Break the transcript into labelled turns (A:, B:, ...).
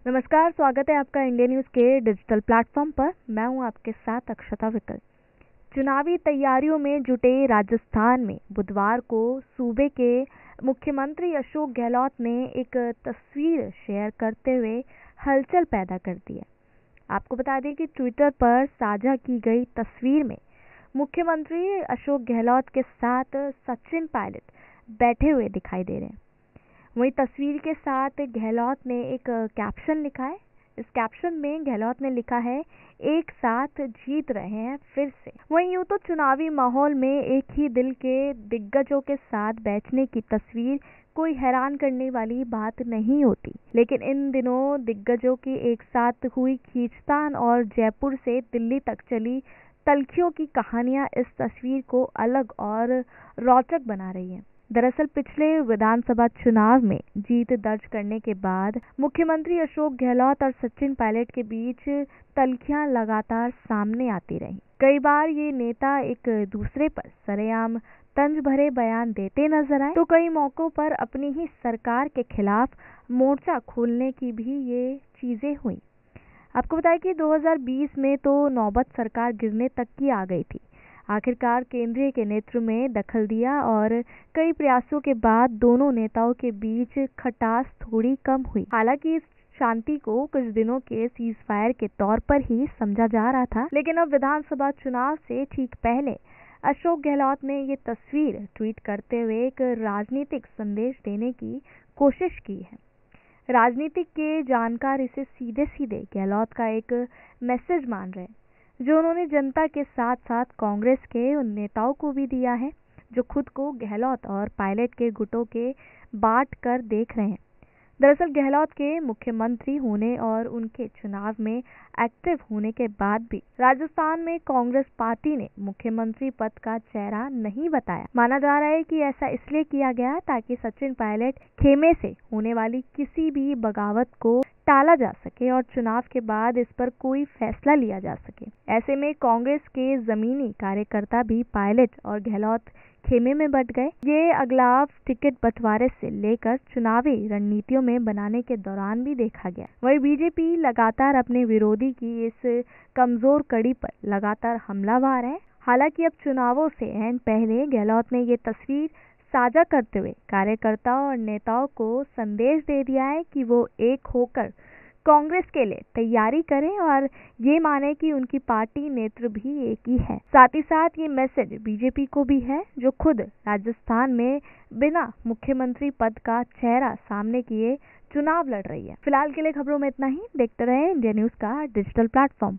A: नमस्कार, स्वागत है आपका इंडिया न्यूज़ के डिजिटल प्लेटफॉर्म पर। मैं हूं आपके साथ अक्षता विकल। चुनावी तैयारियों में जुटे राजस्थान में बुधवार को सूबे के मुख्यमंत्री अशोक गहलोत ने एक तस्वीर शेयर करते हुए हलचल पैदा कर दी है। आपको बता दें कि ट्विटर पर साझा की गई तस्वीर में मुख्यमंत्री अशोक गहलोत के साथ सचिन पायलट बैठे हुए दिखाई दे रहे हैं। वहीं तस्वीर के साथ गहलोत ने एक कैप्शन लिखा है। इस कैप्शन में गहलोत ने लिखा है, एक साथ जीत रहे हैं फिर से। वहीं यूं तो चुनावी माहौल में एक ही दिल के दिग्गजों के साथ बैठने की तस्वीर कोई हैरान करने वाली बात नहीं होती, लेकिन इन दिनों दिग्गजों की एक साथ हुई खींचतान और जयपुर से दिल्ली तक चली तल्खियों की कहानियां इस तस्वीर को अलग और रोचक बना रही हैं। दरअसल पिछले विधानसभा चुनाव में जीत दर्ज करने के बाद मुख्यमंत्री अशोक गहलोत और सचिन पायलट के बीच तल्खियां लगातार सामने आती रहीं। कई बार ये नेता एक दूसरे पर सरेआम तंज भरे बयान देते नजर आए, तो कई मौकों पर अपनी ही सरकार के खिलाफ मोर्चा खोलने की भी ये चीजें हुई। आपको बताया कि 2020 में तो नौबत सरकार गिरने तक की आ गई थी। आखिरकार केंद्रीय के नेतृत्व में दखल दिया और कई प्रयासों के बाद दोनों नेताओं के बीच खटास थोड़ी कम हुई। हालांकि इस शांति को कुछ दिनों के सीज फायर के तौर पर ही समझा जा रहा था, लेकिन अब विधानसभा चुनाव से ठीक पहले अशोक गहलोत ने ये तस्वीर ट्वीट करते हुए एक राजनीतिक संदेश देने की कोशिश की है। राजनीतिक के जानकार इसे सीधे सीधे गहलोत का एक मैसेज मान रहे हैं, जो उन्होंने जनता के साथ साथ कांग्रेस के उन नेताओं को भी दिया है जो खुद को गहलोत और पायलट के गुटों के बांट कर देख रहे हैं। दरअसल गहलोत के मुख्यमंत्री होने और उनके चुनाव में एक्टिव होने के बाद भी राजस्थान में कांग्रेस पार्टी ने मुख्यमंत्री पद का चेहरा नहीं बताया। माना जा रहा है कि ऐसा इसलिए किया गया ताकि सचिन पायलट खेमे से होने वाली किसी भी बगावत को टाला जा सके और चुनाव के बाद इस पर कोई फैसला लिया जा सके। ऐसे में कांग्रेस के जमीनी कार्यकर्ता भी पायलट और गहलोत खेमे में बट गए। ये अगलाव टिकट बंटवारे से लेकर चुनावी रणनीतियों में बनाने के दौरान भी देखा गया। वहीं बीजेपी लगातार अपने विरोधी की इस कमजोर कड़ी पर लगातार हमलावर है। हालांकि अब चुनावों से ऐन पहले गहलोत ने ये तस्वीर साझा करते हुए कार्यकर्ताओं और नेताओं को संदेश दे दिया है कि वो एक होकर कांग्रेस के लिए तैयारी करें और ये माने कि उनकी पार्टी नेतृत्व भी एक ही है। साथ ही साथ ये मैसेज बीजेपी को भी है, जो खुद राजस्थान में बिना मुख्यमंत्री पद का चेहरा सामने किए चुनाव लड़ रही है। फिलहाल के लिए खबरों में इतना ही। देखते रहे इंडिया न्यूज़ का डिजिटल प्लेटफॉर्म।